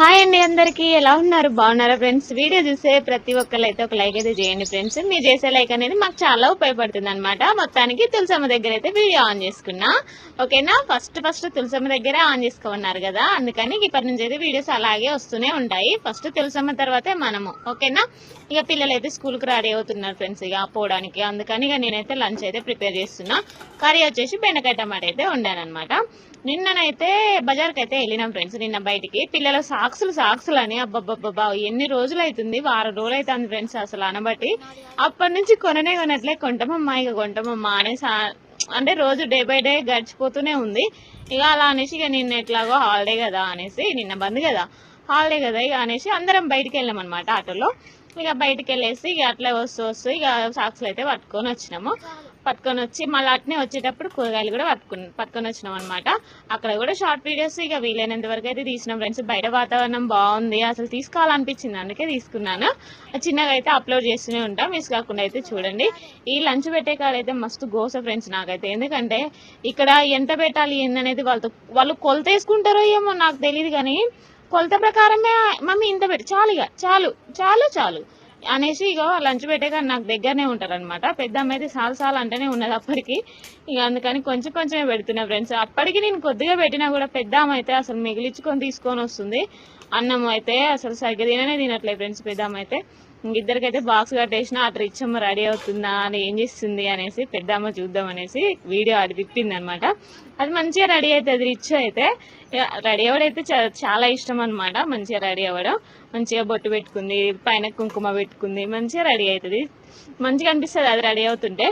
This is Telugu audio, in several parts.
హాయ్ అండి, అందరికి ఎలా ఉన్నారు? బాగున్నారా ఫ్రెండ్స్? వీడియో చూసే ప్రతి ఒక్కరు అయితే ఒక లైక్ అయితే చేయండి ఫ్రెండ్స్. మీరు చేసే లైక్ అనేది మాకు చాలా ఉపయోగపడుతుంది అనమాట. మొత్తానికి తులసమ్మ దగ్గర అయితే వీడియో ఆన్ చేసుకున్నా, ఓకేనా? ఫస్ట్ తులసమ్మ దగ్గరే ఆన్ చేసుకోమన్నారు కదా, అందుకని ఇప్పటి నుంచి అయితే వీడియోస్ అలాగే వస్తూనే ఉంటాయి. ఫస్ట్ తులసమ్మ తర్వాతే మనము, ఓకేనా? ఇక పిల్లలు అయితే స్కూల్కి రెడీ అవుతున్నారు ఫ్రెండ్స్, ఇక పోవడానికి. అందుకని ఇక నేనైతే లంచ్ అయితే ప్రిపేర్ చేస్తున్నా. కర్రీ వచ్చేసి బెండకాయ టమాటా అయితే వండాను అనమాట. నిన్ననైతే బజార్కి అయితే వెళ్ళినాం ఫ్రెండ్స్. నిన్న బయటికి పిల్లల సాక్సులు అని అబ్బబ్బబ్బా ఎన్ని రోజులు అవుతుంది, వారం రోజులు అవుతుంది ఫ్రెండ్స్ అసలు అనబట్టి. అప్పటి నుంచి కొనట్లే, కొంటామమ్మా ఇక కొంటామమ్మా అనేసి అంటే రోజు డే బై డే గడిచిపోతూనే ఉంది. ఇక అలా అనేసి ఇక నిన్న ఎట్లాగో హాలిడే కదా అనేసి, నిన్న బంద్ కదా, హాలిడే కదా ఇక అనేసి అందరం బయటికి వెళ్ళాం అనమాట ఆటోలో. ఇక బయటికి వెళ్ళేసి ఇక అట్లా వస్తూ ఇక సాక్సులు అయితే పట్టుకొని వచ్చి మళ్ళీ అట్నే వచ్చేటప్పుడు కూరగాయలు కూడా పట్టుకొని వచ్చినాం అనమాట. అక్కడ కూడా షార్ట్ వీడియోస్ ఇక వీలైనంత వరకు అయితే తీసినాం ఫ్రెండ్స్. బయట వాతావరణం బాగుంది, అసలు తీసుకోవాలనిపించింది, అందుకే తీసుకున్నాను. చిన్నగా అయితే అప్లోడ్ చేస్తూనే ఉంటాం, మిస్ కాకుండా అయితే చూడండి. ఈ లంచ్ పెట్టే కాడైతే మస్తు గోస ఫ్రెండ్స్ నాకైతే. ఎందుకంటే ఇక్కడ ఎంత పెట్టాలి ఏందనేది వాళ్ళు కొలత వేసుకుంటారో ఏమో నాకు తెలియదు, కానీ కొలత ప్రకారమే మమ్మీ ఇంత పెట్టి చాలు అనేసి ఇక లంచ్ పెట్టేగా నాకు దగ్గరనే ఉంటారు అనమాట. పెద్ద అమ్మ అయితే సాలు అంటేనే ఉన్నది అప్పటికి. ఇక అందుకని కొంచెమే పెడుతున్నా ఫ్రెండ్స్. అప్పటికి నేను కొద్దిగా పెట్టినా కూడా పెద్ద అమ్మ అయితే అసలు మిగిలించుకొని తీసుకొని వస్తుంది. అన్నం అయితే అసలు సరిగ్గా తినట్లేదు ఫ్రెండ్స్ పెద్ద అమ్మ అయితే. ఇద్దరికైతే బాక్స్ కట్టేసిన, అటు రిచ్చమ్మ రెడీ అవుతుందా అని, ఏం చేస్తుంది అనేసి పెద్దమ్మ చూద్దాం అనేసి వీడియో అది తిప్పింది అనమాట. అది మంచిగా రెడీ అవుతుంది. రిచ్ అయితే రెడీ అవ్వడైతే చాలా ఇష్టం అనమాట. మంచిగా రెడీ అవ్వడం, మంచిగా బొట్టు పెట్టుకుంది, పైన కుంకుమ పెట్టుకుంది, మంచిగా రెడీ అవుతుంది. మంచిగా అనిపిస్తుంది అది రెడీ అవుతుంటే.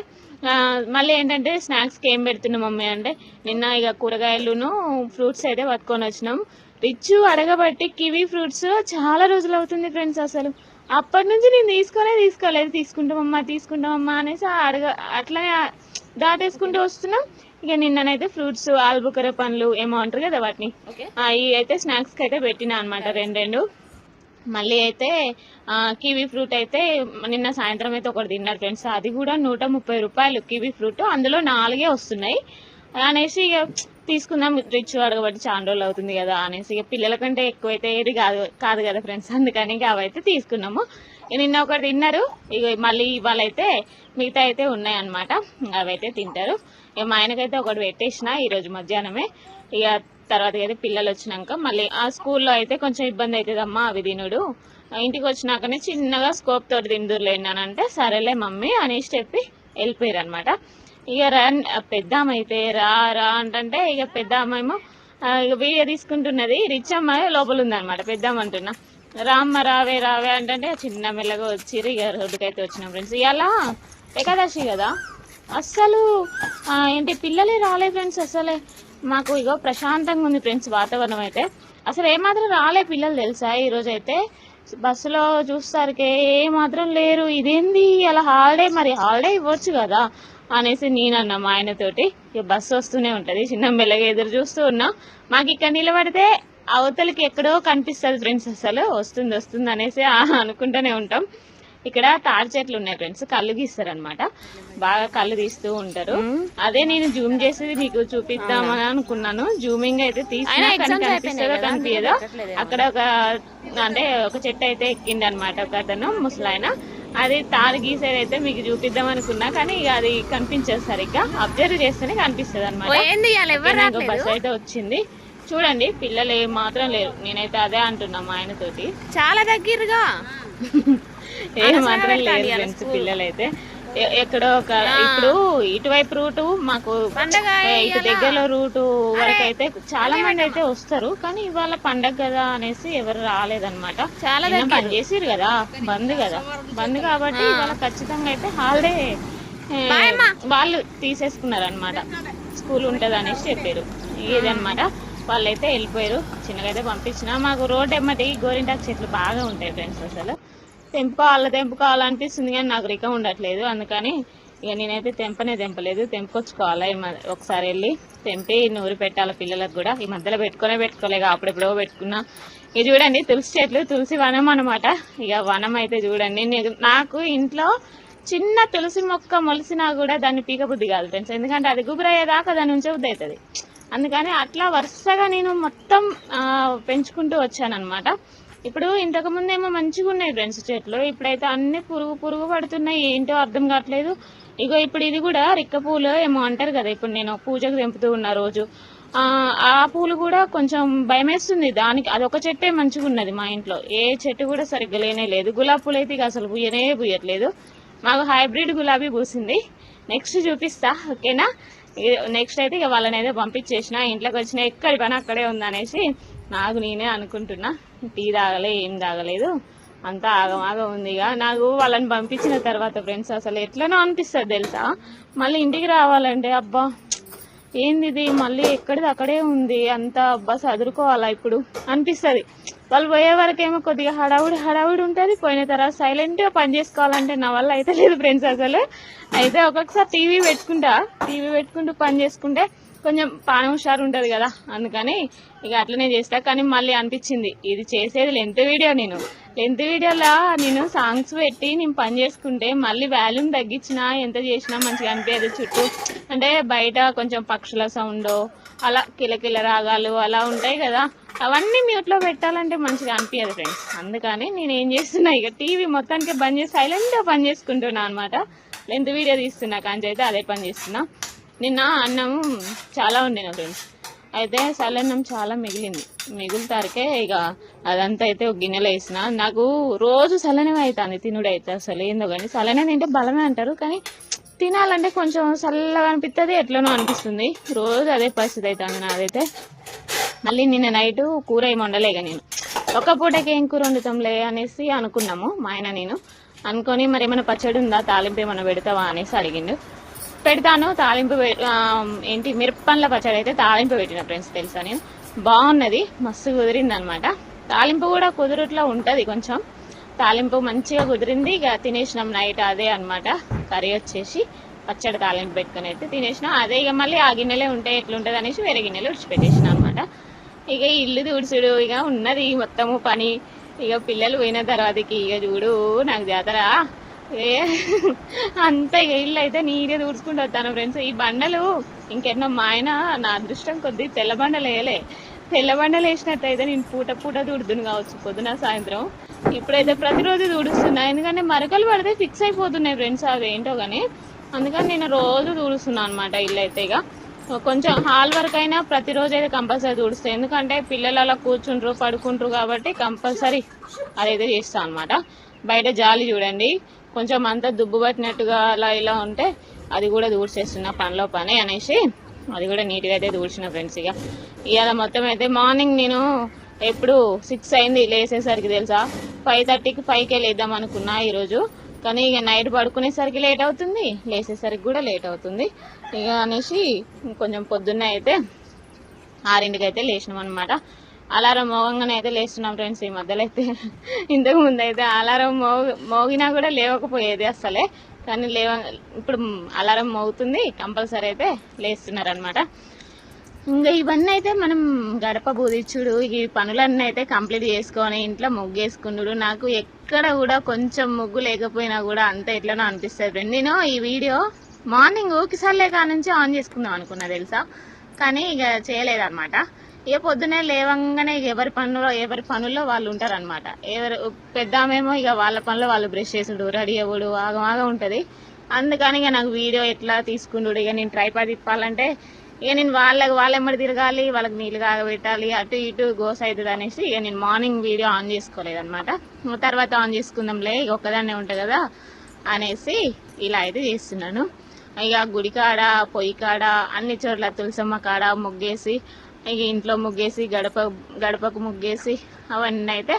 మళ్ళీ ఏంటంటే స్నాక్స్కి ఏం పెడుతున్నాం మమ్మీ అంటే, నిన్న ఇక కూరగాయలును ఫ్రూట్స్ అయితే పట్టుకొని వచ్చినాం. రిచ్ అడగబట్టి కివీ ఫ్రూట్స్ చాలా రోజులు అవుతుంది ఫ్రెండ్స్. అసలు అప్పటి నుంచి నేను తీసుకోలేదు. తీసుకుంటామమ్మా అనేసి అట్లనే దాటేసుకుంటూ వస్తున్నాం. ఇక నిన్ననైతే ఫ్రూట్స్, ఆల్బుకర పండ్లు ఏమో అంటారు కదా వాటిని, అవి అయితే స్నాక్స్కి అయితే పెట్టినా అనమాట, రెండు. మళ్ళీ అయితే కివీ ఫ్రూట్ అయితే నిన్న సాయంత్రం అయితే ఒకటి తిన్నారు ఫ్రెండ్స్. అది కూడా 130 రూపాయలు కివీ ఫ్రూట్, అందులో 4 వస్తున్నాయి అనేసి ఇక తీసుకుందాం. రిచ్ అడగబట్టి చాలా రోజులు అవుతుంది కదా అనేసి ఇక పిల్లల కంటే ఎక్కువైతే ఏది కాదు కదా ఫ్రెండ్స్, అందుకని ఇక అవైతే తీసుకున్నాము. నిన్న ఒకటి తిన్నారు, ఇక మళ్ళీ ఇవాళ అయితే మిగతా అయితే ఉన్నాయన్నమాట, అవైతే తింటారు. ఇక మా ఆయనకైతే ఒకటి పెట్టేసిన ఈరోజు మధ్యాహ్నమే. ఇక తర్వాత అయితే పిల్లలు వచ్చినాక మళ్ళీ ఆ స్కూల్లో అయితే కొంచెం ఇబ్బంది అవుతుందమ్మా అవి తినుడు, ఇంటికి వచ్చినాకనే చిన్నగా స్కోప్ తోటి తిందురులేండి అని అంటే, సరేలే మమ్మీ అనేసి చెప్పి వెళ్ళిపోయారు అనమాట. ఇక పెద్ద అమ్మ అయితే రా అంటే ఇక పెద్ద అమ్మ ఇక వీడియో తీసుకుంటున్నది. రిచ్ అమ్మాయి లోపల ఉందన్నమాట. పెద్ద అమ్మ అంటున్నా రామ్మ రావే అంటే చిన్న మెల్లగా వచ్చిర్రు. ఇక రోడ్డుకైతే వచ్చినాం ఫ్రెండ్స్. ఇవాళ ఏకాదశి కదా, అస్సలు ఏంటి పిల్లలే రాలే ఫ్రెండ్స్. అసలే మాకు ఇగో ప్రశాంతంగా ఉంది ఫ్రెండ్స్ వాతావరణం అయితే. అసలు ఏమాత్రం రాలే పిల్లలు తెలుసా. ఈరోజు అయితే బస్సులో చూస్తారుకే ఏమాత్రం లేరు. ఇదేంది అలా హాలిడే, మరి హాలిడే ఇవ్వచ్చు కదా అనేసి నేనన్నా మా ఆయనతోటి. ఇక బస్సు వస్తూనే ఉంటది, చిన్న మెల్లగా ఎదురు చూస్తూ ఉన్నా. మాకు ఇక్కడ నిలబడితే అవతలకి ఎక్కడో కనిపిస్తుంది ఫ్రెండ్స్. అసలు వస్తుంది అనేసి అనుకుంటూనే ఉంటాం. ఇక్కడ తాడి చెట్లు ఉన్నాయి ఫ్రెండ్స్, కళ్ళు గీస్తారు అనమాట, బాగా కళ్ళు తీస్తూ ఉంటారు. అదే నేను జూమ్ చేసేది మీకు చూపిద్దామని అనుకున్నాను. జూమింగ్ అయితే తీసినా కనిపిస్తుందో కనిపించదో. అక్కడ ఒక చెట్టు అయితే ఎక్కింది అనమాట ఒక అతను ముసలాయన. అది తాడు గీసేది అయితే మీకు చూపిద్దాం అనుకున్నా, కానీ ఇక అది కనిపించదు సరిగ్గా. అబ్జర్వ్ చేస్తేనే కనిపిస్తుంది అనమాట. బస్ అయితే వచ్చింది చూడండి. పిల్లలు ఏ మాత్రం లేరు. నేనైతే అదే అంటున్నా మా ఆయనతోటి, చాలా దగ్గరగా ఏ మాత్రం లేరు ఫ్రెండ్స్ పిల్లలైతే. ఎక్కడో ఇప్పుడు ఇటువైపు రూటు మాకు ఇటు దగ్గరలో రూటు వరకు అయితే చాలా మంది అయితే వస్తారు, కానీ ఇవాళ పండగ కదా అనేసి ఎవరు రాలేదన్నమాట. చాలా పని చేసిరు కదా, బంద్ కాబట్టి ఇవాళ ఖచ్చితంగా అయితే హాలిడే వాళ్ళు తీసేసుకున్నారు అనమాట. స్కూల్ ఉంటది అనేసి చెప్పారు. ఇదనమాట, వాళ్ళైతే వెళ్ళిపోయారు. చిన్నగా అయితే పంపించిన. మాకు రోడ్ ఎమ్మటి గోరింటాకు చెట్లు బాగా ఉంటాయి ఫ్రెండ్స్. అసలు తెంపుకోవాలనిపిస్తుంది, కానీ నాకు రిక ఉండట్లేదు. అందుకని ఇక నేనైతే తెంపలేదు. తెంపుకొచ్చుకోవాలి ఒకసారి వెళ్ళి తెంపి నూరి పెట్టాలి పిల్లలకు కూడా. ఈ మధ్యలో పెట్టుకోలేక అప్పుడెప్పుడో పెట్టుకున్నా. ఇక చూడండి తులసి చెట్లు, తులసి వనం అనమాట. ఇక వనం అయితే చూడండి, నాకు ఇంట్లో చిన్న తులసి మొక్క మొలిసినా కూడా దాన్ని పీకబుద్ధి కాదు ఫ్రెండ్స్. ఎందుకంటే అది గుబురయ్యేదాకా దాన్ని ఉంచబుద్ధి అవుతుంది. అందుకని అట్లా వరుసగా నేను మొత్తం పెంచుకుంటూ వచ్చానన్నమాట. ఇప్పుడు ఇంతకు ముందేమో మంచిగా ఉన్నాయి ఫ్రెండ్స్ చెట్లు, ఇప్పుడైతే అన్ని పురుగు పడుతున్నాయి, ఏంటో అర్థం కావట్లేదు. ఇగో ఇప్పుడు ఇది కూడా రిక్క పూలు ఏమో అంటారు కదా, ఇప్పుడు నేను పూజకు తెంపుతూ ఉన్నా రోజు, ఆ పూలు కూడా కొంచెం భయమేస్తుంది దానికి. అదొక చెట్టే మంచిగా ఉన్నది మా ఇంట్లో, ఏ చెట్టు కూడా సరిగ్గా లేనే లేదు. గులాబీ పూలు అయితే ఇక అసలు పూయట్లేదు. మాకు హైబ్రిడ్ గులాబీ పూసింది, నెక్స్ట్ చూపిస్తా ఓకేనా. నెక్స్ట్ అయితే ఇక వాళ్ళని అయితే పంపించేసిన, ఇంట్లోకి వచ్చిన ఎక్కడి పని అక్కడే ఉందనేసి నాకు నేనే అనుకుంటున్నా. టీ తాగలే, ఏం తాగలేదు, అంతా ఆగమాగం ఉంది. ఇక నాకు వాళ్ళని పంపించిన తర్వాత ఫ్రెండ్స్ అసలు ఎట్లనో అనిపిస్తుంది తెలుసా. మళ్ళీ ఇంటికి రావాలంటే అబ్బా ఏంది ఇది, మళ్ళీ ఎక్కడిది అక్కడే ఉంది, అంతా అబ్బా చదువుకోవాలా ఇప్పుడు అనిపిస్తుంది. వాళ్ళు పోయే వరకేమో కొద్దిగా హడావుడి ఉంటుంది, పోయిన తర్వాత సైలెంట్గా పని చేసుకోవాలంటే నా వల్ల అయితే లేదు ఫ్రెండ్స్ అసలు. అయితే ఒక్కొక్కసారి టీవీ పెట్టుకుంటూ పని చేసుకుంటే కొంచెం పానం హుషారు ఉంటుంది కదా, అందుకని ఇక అట్లనే చేస్తా. కానీ మళ్ళీ అనిపించింది ఇది చేసేది లెంత్ వీడియోలా నేను సాంగ్స్ పెట్టి నేను పని చేసుకుంటే మళ్ళీ వాల్యూమ్ తగ్గించినా ఎంత చేసినా మంచిగా అనిపించదు. చుట్టూ అంటే బయట కొంచెం పక్షుల సౌండ్, అలా కిలకిల రాగాలు అలా ఉంటాయి కదా, అవన్నీ మ్యూట్లో పెట్టాలంటే మంచిగా అనిపించదు ఫ్రెండ్స్. అందుకని నేను ఏం చేస్తున్నా, ఇక టీవీ మొత్తానికి బంద్ చేసి సైలెంట్గా పని చేసుకుంటున్నా అనమాట. లెంత్ వీడియో తీస్తున్నా కానీ అయితే అదే పని చేస్తున్నా. నిన్న అన్నం చాలా ఉండిన ఫ్రెండ్స్, అయితే సలన్నం చాలా మిగులుతారికే ఇక అదంతా అయితే ఒక గిన్నెలో వేసిన. నాకు రోజు సలనమే అవుతుంది తినుడైతే, అసలు ఏందో కానీ సలనే తింటే బలమే అంటారు, కానీ తినాలంటే కొంచెం చల్లగా అనిపిస్తుంది, ఎట్లనో అనిపిస్తుంది. రోజు అదే పరిస్థితి అవుతుంది నాదైతే. మళ్ళీ నిన్న నైట్ కూర ఏమి వండలేక నేను, ఒక పూటకి ఏం కూర వండుతాంలే అనేసి అనుకున్నాము మా ఆయన నేను. అనుకొని మరి ఏమైనా పచ్చడి ఉందా, తాలింపు ఏమైనా పెడతావా అనేసి అడిగిండు. పెడతాను, తాలింపు ఏంటి మిరపండ్ల పచ్చడి అయితే తాలింపు పెట్టిన ఫ్రెండ్స్ తెలుసా. నేను బాగున్నది, మస్తు కుదిరింది అనమాట. తాలింపు కూడా కుదురుట్లో ఉంటుంది కొంచెం, తాలింపు మంచిగా కుదిరింది. ఇక తినేసినాం నైట్ అదే అనమాట. కర్రీ వచ్చేసి పచ్చడి తాలింపు పెట్టుకుని అయితే తినేసినాం అదే. ఇక మళ్ళీ ఆ గిన్నెలే ఉంటే ఎట్లుంటుంది అనేసి వేరే గిన్నెలు ఉడిచిపెట్టేసిన అనమాట. ఇక ఇల్లు తుడుచుడు ఇక ఉన్నది మొత్తము పని. ఇక పిల్లలు పోయిన తర్వాతకి ఇక చూడు నాకు జాతర అంతా. ఇక ఇల్లు అయితే నీట్గా తుడుచుకుంటూ వస్తాను ఫ్రెండ్స్. ఈ బండలు ఇంకెన్నో మా ఆయన నా అదృష్టం కొద్ది తెల్ల బండలు వేసినట్టయితే నేను పూట తుడుదును కావచ్చు, పొద్దున సాయంత్రం. ఇప్పుడైతే ప్రతిరోజు తుడుస్తున్నా, ఎందుకంటే మరకలు పడితే ఫిక్స్ అయిపోతున్నాయి ఫ్రెండ్స్, అవి ఏంటో కానీ. అందుకని నేను రోజు తుడుస్తున్నాను అనమాట ఇల్లు అయితే. ఇక కొంచెం హాల్ వర్క్ అయినా ప్రతిరోజు అయితే కంపల్సరీ తుడుస్తాయి, ఎందుకంటే పిల్లలు అలా కూర్చుంటారు పడుకుంటారు కాబట్టి కంపల్సరీ అదైతే చేస్తాను అనమాట. బయట జాలి చూడండి కొంచెం అంతా దుబ్బు పట్టినట్టుగా అలా ఇలా ఉంటే అది కూడా దూడ్చేస్తున్నా పనిలో పని అనేసి, అది కూడా నీట్గా అయితే దూడ్చిన ఫ్రెండ్స్. ఇక ఇవాళ మొత్తం అయితే మార్నింగ్ నేను ఎప్పుడు 6 అయింది లేసేసరికి తెలుసా. 5:30కి 5కే లేద్దాం అనుకున్నా ఈరోజు, కానీ ఇక నైట్ పడుకునేసరికి లేట్ అవుతుంది, లేసేసరికి కూడా లేట్ అవుతుంది ఇక అనేసి కొంచెం పొద్దున్న అయితే 6ంటికి అయితే లేచినాం అనమాట. అలారం మోగంగానే అయితే లేస్తున్నాం ఫ్రెండ్స్ ఈ మధ్యలో అయితే. ఇంతకు ముందు అయితే అలారం మోగినా కూడా లేవకపోయేది అసలే, కానీ ఇప్పుడు అలారం మోగుతుంది కంపల్సరీ అయితే లేస్తున్నారు అనమాట. ఇంకా ఇవన్నీ అయితే మనం గడప బూదిచ్చుడు ఈ పనులన్నీ అయితే కంప్లీట్ చేసుకొని ఇంట్లో ముగ్గు వేసుకున్నాడు. నాకు ఎక్కడ కూడా కొంచెం ముగ్గు లేకపోయినా కూడా అంత ఎట్లనో అనిపిస్తుంది ఫ్రెండ్. నేను ఈ వీడియో మార్నింగ్ ఒకసారి నుంచి ఆన్ చేసుకుందాం అనుకున్నా తెలుసా, కానీ ఇక చేయలేదన్నమాట. ఇక పొద్దునే లేవంగానే ఎవరి పనుల్లో వాళ్ళు ఉంటారనమాట. పెద్దామేమో ఇక వాళ్ళ పనులు వాళ్ళు బ్రష్ చేసుడు, రెడీ అవ్వడు, ఆగమాగా ఉంటుంది. అందుకని ఇక నాకు వీడియో ఎట్లా తీసుకుండు, ఇక నేను ట్రైపాడ్ తిప్పాలంటే ఇక నేను వాళ్ళెమ్మడి తిరగాలి, వాళ్ళకి నీళ్ళు కాగబెట్టాలి, అటు ఇటు గోస అవుతుంది అనేసి ఇక నేను మార్నింగ్ వీడియో ఆన్ చేసుకోలేదన్నమాట. తర్వాత ఆన్ చేసుకుందాంలే ఇక ఒక్కదాన్నే ఉంటుంది కదా అనేసి ఇలా అయితే చేస్తున్నాను. ఇక గుడి కాడ, పొయ్యి కాడ, అన్ని చోట్ల తులసమ్మ కాడ ముగ్గేసి, ఇక ఇంట్లో ముగ్గేసి, గడపకు ముగ్గేసి అవన్నీ అయితే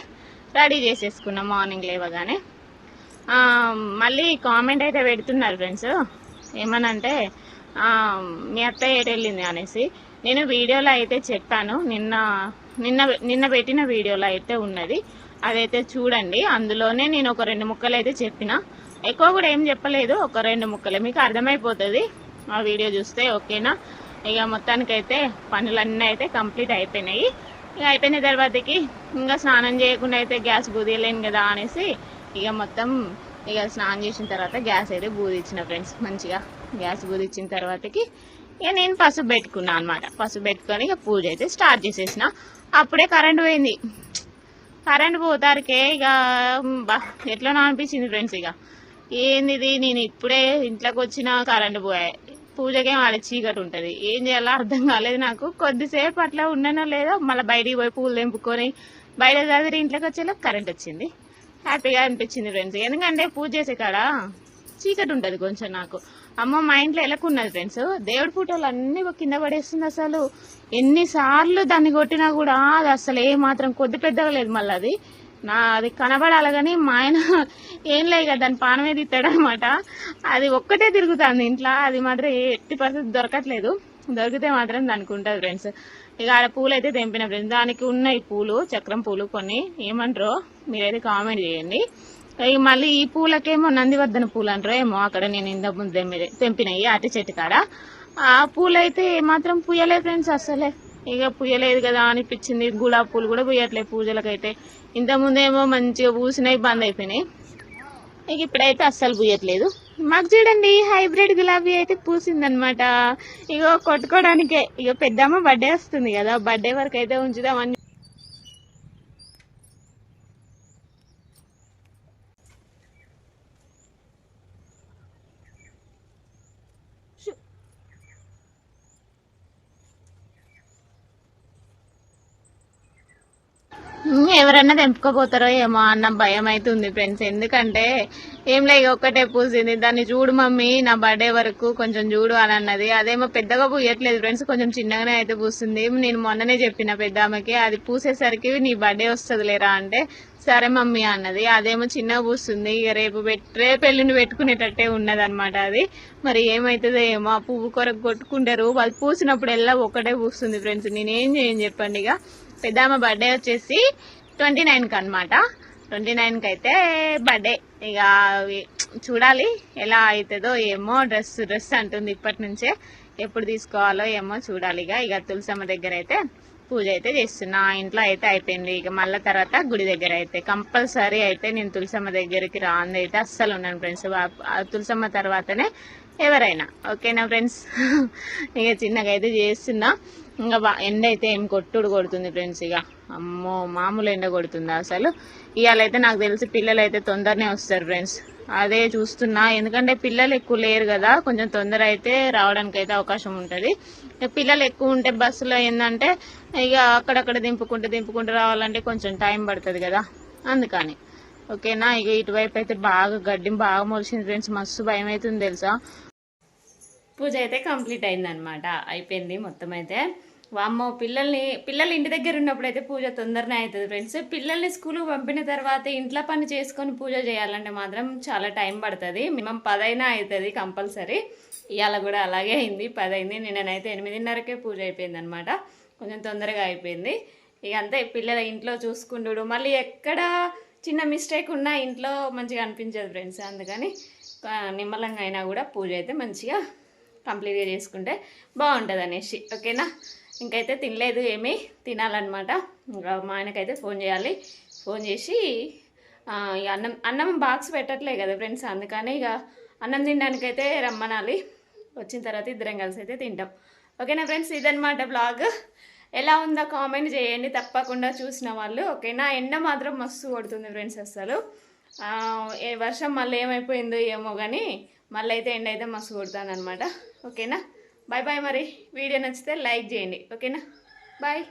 రెడీ చేసేసుకున్నాం మార్నింగ్ లేవగానే. మళ్ళీ కామెంట్ అయితే పెడుతున్నారు ఫ్రెండ్స్, ఏమనంటే మీ అత్తయ్య ఏటు వెళ్ళింది అనేసి. నేను వీడియోలో అయితే చెప్పాను, నిన్న పెట్టిన వీడియోలో అయితే ఉన్నది, అదైతే చూడండి. అందులోనే నేను ఒక 2 ముక్కలు అయితే చెప్పిన, ఎక్కువ కూడా ఏం చెప్పలేదు, ఒక 2 ముక్కలే, మీకు అర్థమైపోతుంది ఆ వీడియో చూస్తే ఓకేనా. ఇక మొత్తానికైతే పనులన్నీ అయితే కంప్లీట్ అయిపోయినాయి. ఇక అయిపోయిన తర్వాతకి ఇంకా స్నానం చేయకుండా అయితే గ్యాస్ బూదియలేను కదా అనేసి ఇక మొత్తం ఇక స్నానం చేసిన తర్వాత గ్యాస్ అయితే బూదిచ్చిన ఫ్రెండ్స్. మంచిగా గ్యాస్ బూదిచ్చిన తర్వాతకి ఇక నేను పసుపు పెట్టుకున్నా అనమాట. పసుపు పెట్టుకొని ఇక పూజ అయితే స్టార్ట్ చేసేసిన. అప్పుడే కరెంట్ పోయింది. కరెంట్ పోతారికే ఇక ఎట్లనో అనిపించింది ఫ్రెండ్స్. ఇక ఏంది ఇది, నేను ఇప్పుడే ఇంట్లోకి వచ్చిన కరెంట్ పోయాయి, పూజకేం ఆడ చీకటి ఉంటుంది, ఏం చేయాలో అర్థం కాలేదు నాకు. కొద్దిసేపు అట్లా ఉండనో లేదో మళ్ళీ బయటికి పోయి పూలు తెంపుకొని బయట చదివి ఇంట్లోకి వచ్చేలా కరెంట్ వచ్చింది. హ్యాపీగా అనిపించింది ఫ్రెండ్స్. ఎందుకంటే పూజ చేసే కాడ చీకటి ఉంటుంది కొంచెం. నాకు అమ్మ మా ఇంట్లో ఎలాకున్నది ఫ్రెండ్స్, దేవుడి ఫోటోలు అన్ని కింద పడేస్తుంది. అసలు ఎన్నిసార్లు దాన్ని కొట్టినా కూడా అది అసలు ఏ మాత్రం కొద్ది పెద్దగా లేదు. మళ్ళీ అది కనబడాలి కానీ మా ఆయన ఏం లేదు కదా దాని పానమే తీస్తాడనమాట. అది ఒక్కటే తిరుగుతుంది ఇంట్లో. అది మాత్రం ఎట్టి పరిస్థితి దొరకట్లేదు. దొరికితే మాత్రం దానికి ఉంటుంది ఫ్రెండ్స్. ఇక ఆడ పూలు అయితే తెంపిన ఫ్రెండ్స్. దానికి ఉన్నాయి పూలు, చక్రం పూలు కొన్ని, ఏమంటారో మీరైతే కామెంట్ చేయండి. ఇక మళ్ళీ ఈ పూలకేమో నందివర్ధన పూలు అంటారో ఏమో. అక్కడ నేను ఇంత ముందు తెంపినాయి అరటి చెట్టు కాడ. ఆ పూలు అయితే ఏమాత్రం పూయలేదు ఫ్రెండ్స్ అసలే. ఇక పూయలేదు కదా అనిపించింది. గులాబీ పూలు కూడా పూయట్లేదు పూజలకైతే. ఇంత ముందేమో మంచిగా పూసినాయి, బంద్ అయిపోయినాయి. ఇక ఇప్పుడైతే అస్సలు పూయట్లేదు. మాకు చూడండి హైబ్రిడ్ గులాబీ అయితే పూసిందనమాట. ఇక కొట్టుకోవడానికే. ఇక పెద్దమ్మ బర్త్డే వస్తుంది కదా, బర్త్డే వరకు అయితే ఉంచుదామని ఎవరన్నా తెంపుకోపోతారో ఏమో అన్న భయం అయితే ఉంది ఫ్రెండ్స్. ఎందుకంటే ఏం లేక ఒక్కటే పూసింది. దాన్ని చూడు మమ్మీ నా బర్త్డే వరకు కొంచెం చూడు అని అన్నది. అదేమో పెద్దగా పూయట్లేదు ఫ్రెండ్స్, కొంచెం చిన్నగానే అయితే పూస్తుంది. నేను మొన్ననే చెప్పిన పెద్దమ్మకి అది పూసేసరికి నీ బర్త్డే వస్తుంది లేరా అంటే సరే మమ్మీ అన్నది. అదేమో చిన్నగా పూస్తుంది. ఇక రేపు ఎల్లుండి పెట్టుకునేటట్టే ఉన్నది అనమాట. అది మరి ఏమవుతుందో ఏమో. ఆ పువ్వు కొరకు కొట్టుకుంటారు. వాళ్ళు పూసినప్పుడు ఎలా ఒక్కటే పూస్తుంది ఫ్రెండ్స్. నేనేం చేయను చెప్పండి. ఇక పెద్దమ్మ బర్త్డే వచ్చేసి 29కి అనమాట. 29కి అయితే బర్త్డే. ఇక చూడాలి ఎలా అవుతుందో ఏమో. డ్రెస్ అంటుంది ఇప్పటి నుంచే, ఎప్పుడు తీసుకోవాలో ఏమో చూడాలి. ఇక తులసమ్మ దగ్గర అయితే పూజ అయితే చేస్తున్నా. ఇంట్లో అయితే అయిపోయింది. ఇక మళ్ళీ తర్వాత గుడి దగ్గర అయితే కంపల్సరీ అయితే నేను తులసమ్మ దగ్గరికి రాంది అయితే అస్సలు ఉన్నాను ఫ్రెండ్స్. తులసమ్మ తర్వాతనే ఎవరైనా. ఓకేనా ఫ్రెండ్స్. ఇక చిన్నగా అయితే చేస్తున్నా. ఇంకా ఎండ అయితే ఏం కొడుతుంది ఫ్రెండ్స్. ఇక అమ్మో మామూలు ఎండ కొడుతుంది అసలు. ఇవాళైతే నాకు తెలిసి పిల్లలు అయితే తొందరనే వస్తారు ఫ్రెండ్స్. అదే చూస్తున్నా. ఎందుకంటే పిల్లలు ఎక్కువ లేరు కదా, కొంచెం తొందర అయితే రావడానికి అయితే అవకాశం ఉంటుంది. పిల్లలు ఎక్కువ ఉంటే బస్సులో ఏంటంటే ఇక అక్కడక్కడ దింపుకుంటూ రావాలంటే కొంచెం టైం పడుతుంది కదా, అందుకని. ఓకేనా. ఇక ఇటువైపు అయితే బాగా గడ్డి బాగా మొలిసింది ఫ్రెండ్స్. మస్తు భయం అవుతుంది తెలుసా. పూజ అయితే కంప్లీట్ అయిందనమాట, అయిపోయింది మొత్తం అయితే. వామ్మో పిల్లలు ఇంటి దగ్గర ఉన్నప్పుడు అయితే పూజ తొందరనే అవుతుంది ఫ్రెండ్స్. పిల్లల్ని స్కూల్కి పంపిన తర్వాత ఇంట్లో పని చేసుకొని పూజ చేయాలంటే మాత్రం చాలా టైం పడుతుంది. మినిమం 10 అయినా అవుతుంది కంపల్సరీ. ఇవాళ కూడా అలాగే అయింది, 10 అయింది. నిన్ననైతే 8:30కే పూజ అయిపోయింది అనమాట. కొంచెం తొందరగా అయిపోయింది. ఇక అంతే, పిల్లల ఇంట్లో చూసుకుంటాడు. మళ్ళీ ఎక్కడ చిన్న మిస్టేక్ ఉన్నా ఇంట్లో మంచిగా అనిపించదు ఫ్రెండ్స్. అందుకని నిమ్మలంగా అయినా కూడా పూజ అయితే మంచిగా కంప్లీట్గా చేసుకుంటే బాగుంటుంది అనేసి. ఓకేనా. ఇంకైతే తినలేదు, ఏమీ తినాలన్నమాట. ఇంకా మా ఆయనకైతే ఫోన్ చేయాలి. ఫోన్ చేసి ఇక అన్నం బాక్స్ పెట్టట్లే కదా ఫ్రెండ్స్, అందుకని ఇక అన్నం తినడానికైతే రమ్మనాలి. వచ్చిన తర్వాత ఇద్దరం కలిసి అయితే తింటాం. ఓకేనా ఫ్రెండ్స్. ఇదన్నమాట బ్లాగ్. ఎలా ఉందో కామెంట్ చేయండి తప్పకుండా చూసిన వాళ్ళు. ఓకేనా. ఎండ మాత్రం మస్తు కొడుతుంది ఫ్రెండ్స్ అసలు. వర్షం మళ్ళీ ఏమైపోయిందో ఏమో కానీ మళ్ళీ అయితే ఎండ అయితే మస్తు కొడుతుంది అనమాట. ఓకేనా. Bye bye. మరి వీడియో నచ్చితే లైక్ చేయండి. ఓకేనా. బాయ్.